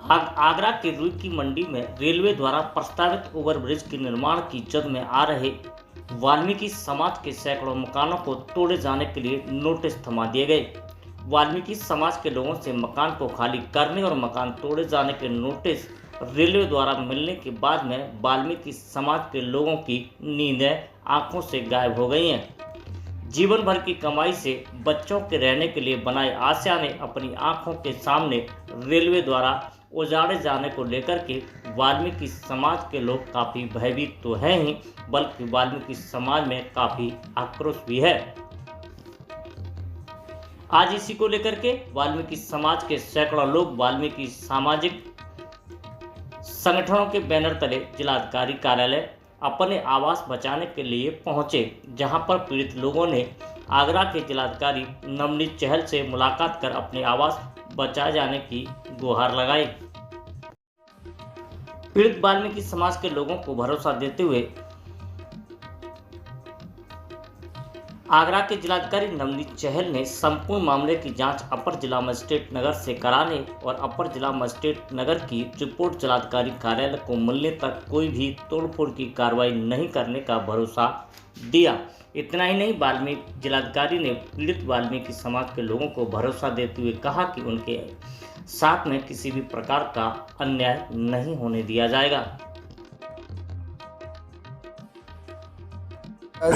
आगरा के रुई की मंडी में रेलवे द्वारा प्रस्तावित ओवरब्रिज के निर्माण की जद में आ रहे वाल्मीकि समाज के सैकड़ों मकानों को तोड़े जाने के लिए नोटिस थमा दिए गए। वाल्मीकि समाज के लोगों से मकान को खाली करने और मकान तोड़े जाने के नोटिस रेलवे द्वारा मिलने के बाद में वाल्मीकि समाज के लोगों की नींदें आंखों से गायब हो गई हैं। जीवन भर की कमाई से बच्चों के रहने के लिए बनाए आसिया ने अपनी आंखों के सामने रेलवे द्वारा उजाड़े जाने को लेकर के वाल्मीकि समाज के लोग काफ़ी भयभीत तो हैं ही, बल्कि वाल्मीकि समाज में काफ़ी आक्रोश भी है। आज इसी को लेकर के वाल्मीकि समाज के सैकड़ों लोग वाल्मीकि सामाजिक संगठनों के बैनर तले जिलाधिकारी कार्यालय अपने आवास बचाने के लिए पहुंचे, जहां पर पीड़ित लोगों ने आगरा के जिलाधिकारी नवनीत चहल से मुलाकात कर अपने आवास बचाए जाने की गुहार लगाई। पीड़ित वाल्मीकि समाज के लोगों को भरोसा देते हुए आगरा के जिलाधिकारी नवनीत चहल ने संपूर्ण मामले की जांच अपर जिला मजिस्ट्रेट नगर से कराने और अपर जिला मजिस्ट्रेट नगर की रिपोर्ट जिलाधिकारी कार्यालय को मिलने तक कोई भी तोड़फोड़ की कार्रवाई नहीं करने का भरोसा दिया। इतना ही नहीं, वाल्मीकि जिलाधिकारी ने पीड़ित वाल्मीकि समाज के लोगों को भरोसा देते हुए कहा कि उनके साथ में किसी भी प्रकार का अन्याय नहीं होने दिया जाएगा। आज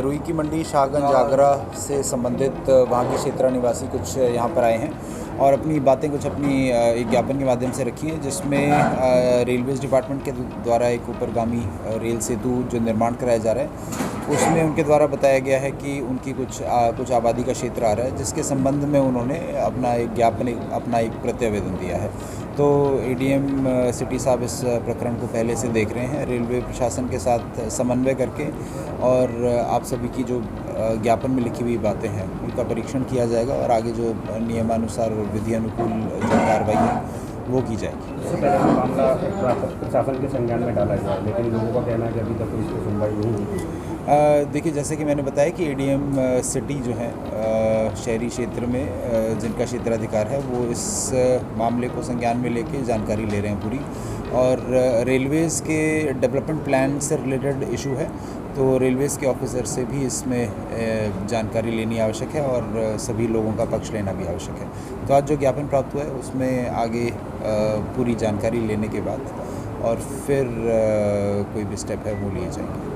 रुई की मंडी शाहगंज आगरा से संबंधित वहाँ के क्षेत्र निवासी कुछ यहाँ पर आए हैं और अपनी बातें कुछ अपनी एक ज्ञापन के माध्यम से रखी हैं, जिसमें रेलवेज डिपार्टमेंट के द्वारा एक ऊपरगामी रेल सेतु जो निर्माण कराया जा रहा है उसमें उनके द्वारा बताया गया है कि उनकी कुछ आबादी का क्षेत्र आ रहा है, जिसके संबंध में उन्होंने अपना एक ज्ञापन अपना एक प्रत्यावेदन दिया है। तो एडीएम सिटी साहब इस प्रकरण को पहले से देख रहे हैं, रेलवे प्रशासन के साथ समन्वय करके, और आप सभी की जो ज्ञापन में लिखी हुई बातें हैं उनका परीक्षण किया जाएगा और आगे जो नियमानुसार और विधि अनुकूल जो कार्रवाई है वो की जाएगी। इससे पहले मामला प्रशासन के संज्ञान में डाला गया, लेकिन लोगों का कहना है कि अभी तक कोई इसकी सुनवाई नहीं हुई। देखिए, जैसे कि मैंने बताया कि एडीएम सिटी जो है शहरी क्षेत्र में जिनका क्षेत्राधिकार है वो इस मामले को संज्ञान में लेके जानकारी ले रहे हैं पूरी, और रेलवेज़ के डेवलपमेंट प्लान से रिलेटेड इशू है तो रेलवेज़ के ऑफिसर से भी इसमें जानकारी लेनी आवश्यक है और सभी लोगों का पक्ष लेना भी आवश्यक है। तो आज जो ज्ञापन प्राप्त हुआ है उसमें आगे पूरी जानकारी लेने के बाद और फिर कोई भी स्टेप है वो लिए जाएंगे।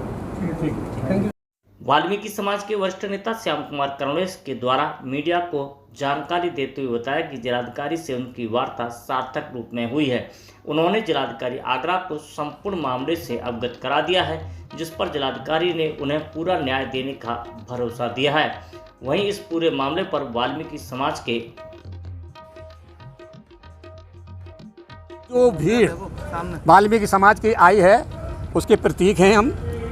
वाल्मीकि समाज के वरिष्ठ नेता श्याम कुमार करुणेश के द्वारा मीडिया को जानकारी देते हुए बताया कि जिलाधिकारी से उनकी वार्ता सार्थक रूप में हुई है। उन्होंने जिलाधिकारी आगरा को संपूर्ण मामले से अवगत करा दिया है, जिस पर जिलाधिकारी ने उन्हें पूरा न्याय देने का भरोसा दिया है। वहीं इस पूरे मामले पर वाल्मीकि समाज के जो भीड़ वाल्मीकि समाज की आई है उसके प्रतीक हैं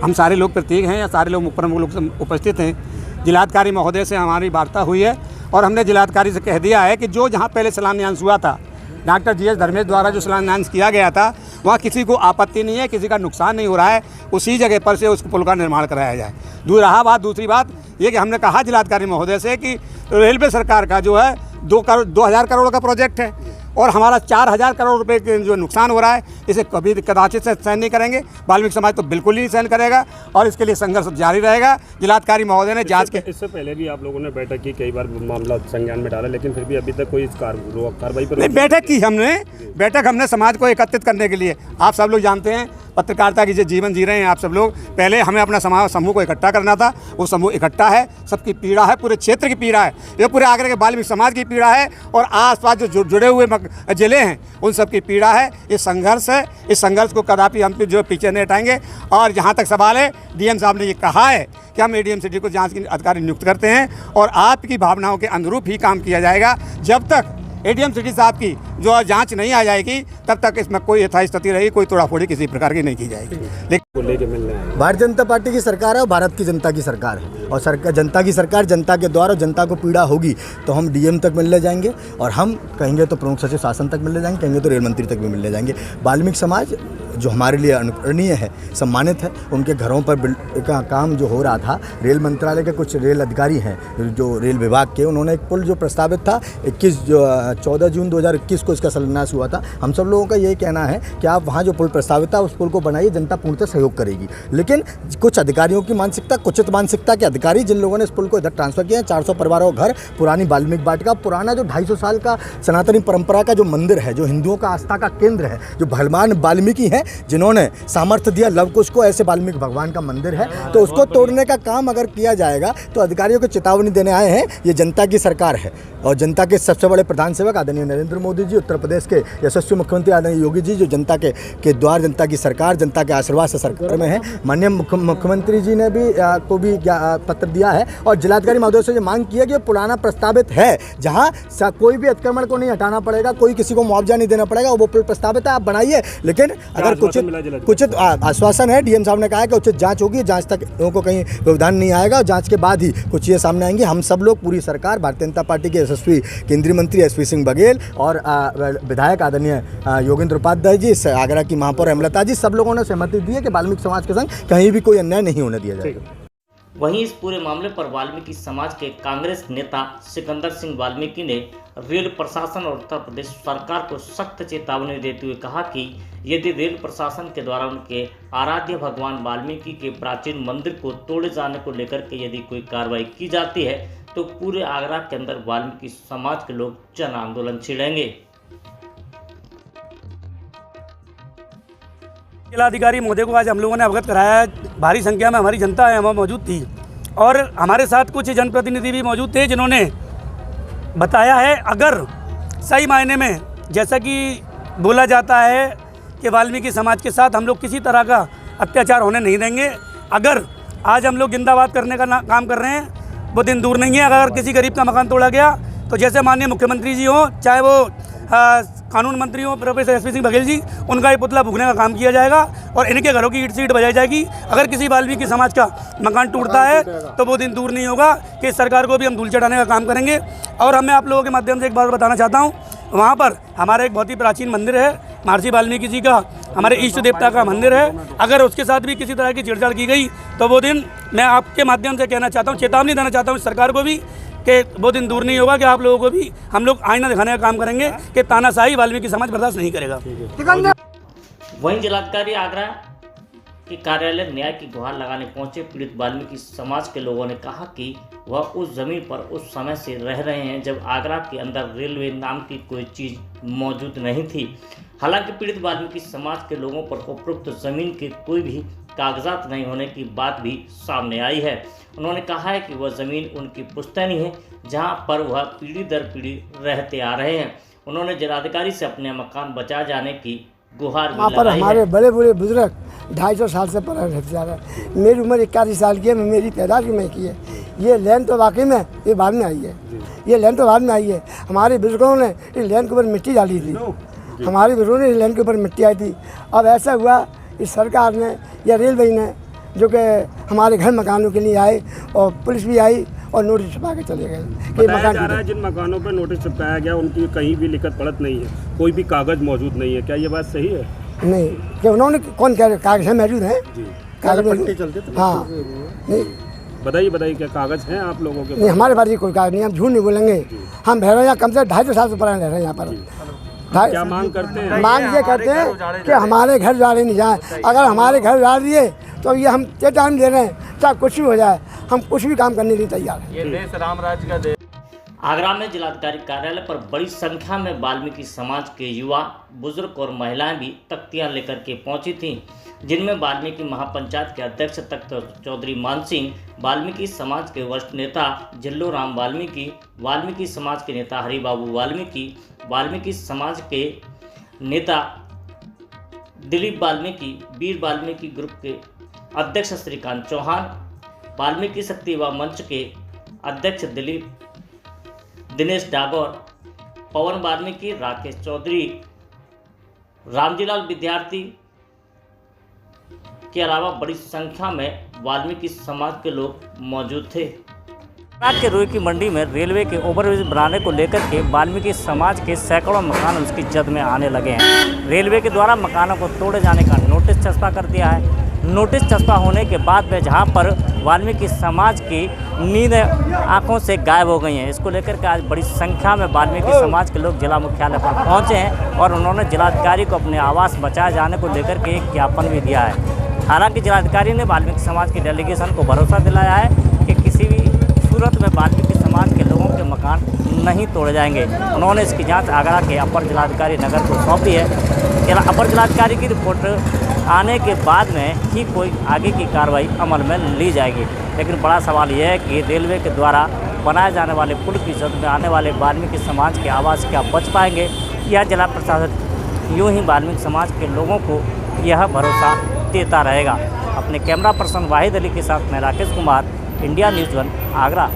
हम सारे लोग प्रतीक हैं, या सारे लोग प्रमुख लोग उपस्थित हैं। जिलाधिकारी महोदय से हमारी वार्ता हुई है और हमने जिलाधिकारी से कह दिया है कि जो जहां पहले शिलान्यास हुआ था डॉक्टर जीएस धर्मेश द्वारा जो शिलान्यास किया गया था वहाँ किसी को आपत्ति नहीं है, किसी का नुकसान नहीं हो रहा है, उसी जगह पर से उस पुल का निर्माण कराया जाए। दूसरी बात ये कि हमने कहा जिलाधिकारी महोदय से कि रेलवे सरकार का जो है 2000 करोड़ का प्रोजेक्ट है और हमारा 4000 करोड़ रुपए के जो नुकसान हो रहा है इसे कभी कदाचित से सहन नहीं करेंगे। वाल्मीकि समाज तो बिल्कुल ही सहन करेगा और इसके लिए संघर्ष जारी रहेगा। जिलाधिकारी महोदय ने जांच के इससे पहले भी आप लोगों ने बैठक की, कई बार मामला संज्ञान में डाला, लेकिन फिर भी अभी तक कोई कार्रवाई पर नहीं। बैठक हमने समाज को एकत्रित करने के लिए, आप सब लोग जानते हैं पत्रकारिता की जो जीवन जी रहे हैं आप सब लोग, पहले हमें अपना समूह को इकट्ठा करना था। वो समूह इकट्ठा है, सबकी पीड़ा है, पूरे क्षेत्र की पीड़ा है, ये पूरे आगरा के वाल्मीकि समाज की पीड़ा है और आसपास जो जुड़े हुए जिले हैं उन सब की पीड़ा है। ये संघर्ष है, इस संघर्ष को कदापि हम जो पीछे नहीं हटाएंगे। और जहाँ तक सवाल है, डीएम साहब ने ये कहा है कि हम एडीएम सिटी को जांच के अधिकारी नियुक्त करते हैं और आपकी भावनाओं के अनुरूप ही काम किया जाएगा। जब तक एडीएम सिटी साहब की जो जांच नहीं आ जाएगी तब तक इसमें कोई यथास्थिति रहेगी, कोई तोड़ाफोड़ी किसी प्रकार की नहीं की जाएगी। लेकिन भारतीय जनता पार्टी की सरकार है और भारत की जनता की सरकार है और जनता की सरकार जनता के द्वारा, जनता को पीड़ा होगी तो हम डीएम तक मिलने जाएंगे और हम कहेंगे तो प्रमुख सचिव शासन तक मिलने जाएंगे, कहेंगे तो रेल मंत्री तक भी मिलने जाएंगे। वाल्मीकि समाज जो हमारे लिए अनुकरणीय है, सम्मानित है। उनके घरों पर का काम जो हो रहा था, रेल मंत्रालय के कुछ रेल अधिकारी हैं जो रेल विभाग के, उन्होंने एक पुल जो प्रस्तावित था 14 जून 2021 को इसका शिलान्यास हुआ था। हम सब लोगों का यही कहना है कि आप वहाँ जो पुल प्रस्तावित था उस पुल को बनाइए, जनता पूर्णतः सहयोग करेगी। लेकिन कुछ अधिकारियों की मानसिकता, कुचित मानसिकता के अधिकारी जिन लोगों ने इस पुल को इधर ट्रांसफर किया है, 400 परिवारों का घर, पुरानी वाल्मीकि वाटिका, पुराना जो 250 साल का सनातनी परंपरा का जो मंदिर है, जो हिंदुओं का आस्था का केंद्र है, जो भगवान वाल्मीकि हैं जिन्होंने सामर्थ्य दिया लव कुश को, ऐसे वाल्मीकि भगवान का मंदिर है, तो उसको तोड़ने का काम अगर किया जाएगा तो अधिकारियों को चेतावनी देने आए हैं। ये जनता की सरकार है और जनता के सबसे बड़े प्रधान सेवक आदरणीय नरेंद्र मोदी जी, उत्तर प्रदेश के यशस्वी मुख्यमंत्री आदरणीय योगी जी, जो जनता के द्वार, जनता की सरकार, जनता के आशीर्वाद से सरकार में है। माननीय मुख्यमंत्री जी ने भी को भी पत्र दिया है और जिलाधिकारी महोदय से मांग की है कि पुराना प्रस्तावित है, जहाँ कोई भी अतिक्रमण को नहीं हटाना पड़ेगा, कोई किसी को मुआवजा नहीं देना पड़ेगा, वो पुल प्रस्तावित है, आप बनाइए। लेकिन अगर कुछ आश्वासन है, डीएम साहब ने कहा है कि उचित जाँच होगी, जाँच तक लोगों को कहीं व्यवधान नहीं आएगा और जाँच के बाद ही कुछ ये सामने आएंगे। हम सब लोग, पूरी सरकार, भारतीय जनता पार्टी के यशस्वी केंद्रीय मंत्री एसपी सिंह बघेल और विधायक आदरणीय योगेंद्र उपाध्याय जी, आगरा की महापौर हेमलता जी, सब लोगों ने सहमति दी है कि वाल्मीकि समाज के संग कहीं भी कोई अन्याय नहीं होने दिया जाएगा। वहीं इस पूरे मामले पर वाल्मीकि समाज के कांग्रेस नेता सिकंदर सिंह वाल्मीकि ने रेल प्रशासन और उत्तर प्रदेश सरकार को सख्त चेतावनी देते हुए कहा कि यदि रेल प्रशासन के द्वारा उनके आराध्य भगवान वाल्मीकि के प्राचीन मंदिर को तोड़े जाने को लेकर के यदि कोई कार्रवाई की जाती है तो पूरे आगरा के अंदर वाल्मीकि समाज के लोग जन आंदोलन छेड़ेंगे। जिलाधिकारी महोदय को आज हम लोगों ने अवगत कराया। भारी संख्या में हमारी जनता वहाँ मौजूद थी और हमारे साथ कुछ जनप्रतिनिधि भी मौजूद थे जिन्होंने बताया है, अगर सही मायने में जैसा कि बोला जाता है कि वाल्मीकि समाज के साथ हम लोग किसी तरह का अत्याचार होने नहीं देंगे। अगर आज हम लोग जिंदाबाद करने का काम कर रहे हैं, वो दिन दूर नहीं है। अगर किसी गरीब का मकान तोड़ा गया तो जैसे माननीय मुख्यमंत्री जी हों, चाहे वो कानून मंत्री हो प्रोफेसर एसपी सिंह बघेल जी, उनका ये पुतला फूकने का काम किया जाएगा और इनके घरों की ईंट सीट बजाई जाएगी। अगर किसी वाल्मीकि समाज का मकान टूटता है तो वो दिन दूर नहीं होगा कि इस सरकार को भी हम धूल चढ़ाने का काम करेंगे। और मैं आप लोगों के माध्यम से एक बात बताना चाहता हूँ, वहाँ पर हमारा एक बहुत ही प्राचीन मंदिर है, महर्षि वाल्मीकि जी का, हमारे इष्ट देवता का मंदिर है। अगर उसके साथ भी किसी तरह की छेड़छाड़ की गई तो वो दिन, मैं आपके माध्यम से कहना चाहता हूँ, चेतावनी देना चाहता हूँ सरकार को भी कि वो दिन दूर नहीं होगा कि आप लोगों को भी हम लोग आईना दिखाने का काम करेंगे कि तानाशाही वाल्मीकि समाज बर्दाश्त नहीं करेगा। वहीं जिलाधिकारी आगरा के कार्यालय न्याय की गुहार लगाने पहुंचे पीड़ित वाल्मीकि समाज के लोगों ने कहा कि वह उस जमीन पर उस समय से रह रहे हैं जब आगरा के अंदर रेलवे नाम की कोई चीज़ मौजूद नहीं थी। हालांकि पीड़ित वाल्मीकि समाज के लोगों पर उपरोक्त जमीन के कोई भी कागजात नहीं होने की बात भी सामने आई है। उन्होंने कहा है कि वह ज़मीन उनकी पुश्तैनी है जहां पर वह पीढ़ी दर पीढ़ी रहते आ रहे हैं। उन्होंने जिलाधिकारी से अपने मकान बचा जाने की गुहार भी लगाई है। हमारे बड़े बड़े बुजुर्ग 250 साल से पर रहते जा रहे हैं। मेरी उम्र 41 साल की है, मेरी पैदाइश में की है। ये लैंड तो वाकई में ये बाद में आई है, ये लैंड तो बाद में आई है। हमारे बुजुर्गों ने इस लैंड के ऊपर मिट्टी डाली थी, हमारे बुजुर्गों ने इस लैंड के ऊपर मिट्टी आई थी। अब ऐसा हुआ इस सरकार ने या रेलवे ने, जो कि हमारे घर मकानों के लिए आए और पुलिस भी आई और नोटिस छपा के चले गए कि मकान जा रहा है। जिन मकानों पर नोटिस चिपकाया गया उनकी कहीं भी लिखत पढ़त नहीं है, कोई भी कागज मौजूद नहीं है, क्या ये बात सही है? नहीं, कि उन्होंने कौन कह रहे कागज मौजूद हैं? कागज चलते थे। हाँ, नहीं बताइए क्या कागज हैं आप लोगों के? नहीं, हमारे पास कोई कागज नहीं, हम झूठ नहीं बोलेंगे। हम भैरव यहाँ कम से 250 साल से पुराने रह रहे हैं यहाँ पर। क्या मांग करते हैं? मांग ये करते हैं कि हमारे घर जाने नहीं जाए। अगर हमारे घर जा दिए तो ये हम चेतावनी दे रहे हैं, चाहे कुछ भी हो जाए, हम कुछ भी काम करने के लिए तैयार हैं। ये देश राम राज्य का देश। आगरा में जिलाधिकारी कार्यालय पर बड़ी संख्या में वाल्मीकि समाज के युवा, बुजुर्ग और महिलाएं भी तख्तियां लेकर के पहुंची थीं, जिनमें वाल्मीकि महापंचायत के अध्यक्ष तख्त चौधरी मान सिंह, वाल्मीकि समाज के वरिष्ठ नेता जिल्लू राम वाल्मीकि, वाल्मीकि समाज के नेता हरिबाबू वाल्मीकि, वाल्मीकि समाज के नेता दिलीप वाल्मीकि, वीर वाल्मीकि ग्रुप के अध्यक्ष श्रीकांत चौहान, वाल्मीकि शक्ति युवा मंच के अध्यक्ष दिनेश डागौर, पवन वाल्मीकि, राकेश चौधरी, रामजीलाल विद्यार्थी के अलावा बड़ी संख्या में वाल्मीकि समाज के लोग मौजूद थे। के रुई की मंडी में रेलवे के ओवरब्रिज बनाने को लेकर के वाल्मीकि समाज के सैकड़ों मकान उसकी जद में आने लगे हैं। रेलवे के द्वारा मकानों को तोड़े जाने का नोटिस चस्पा कर दिया है। नोटिस चस्पा होने के बाद में जहां पर वाल्मीकि समाज की नींद आंखों से गायब हो गई है, इसको लेकर के आज बड़ी संख्या में वाल्मीकि समाज के लोग जिला मुख्यालय पर पहुंचे हैं और उन्होंने जिलाधिकारी को अपने आवास बचाए जाने को लेकर के एक ज्ञापन भी दिया है। हालांकि जिलाधिकारी ने वाल्मीकि समाज की डेलीगेशन को भरोसा दिलाया है कि किसी भी सूरत में वाल्मीकि समाज के लोगों के मकान नहीं तोड़े जाएंगे। उन्होंने इसकी जांच आगरा के अपर जिलाधिकारी नगर को सौंपी है। अपर जिलाधिकारी की रिपोर्ट आने के बाद में ही कोई आगे की कार्रवाई अमल में ली जाएगी। लेकिन बड़ा सवाल यह है कि रेलवे के द्वारा बनाए जाने वाले पुल की जद में आने वाले वाल्मीकि समाज के आवास क्या बच पाएंगे, या जिला प्रशासन यूँ ही वाल्मीकि समाज के लोगों को यह भरोसा देता रहेगा। अपने कैमरा पर्सन वाहिद अली के साथ मैं राकेश कुमार, इंडिया न्यूज़ 1 आगरा।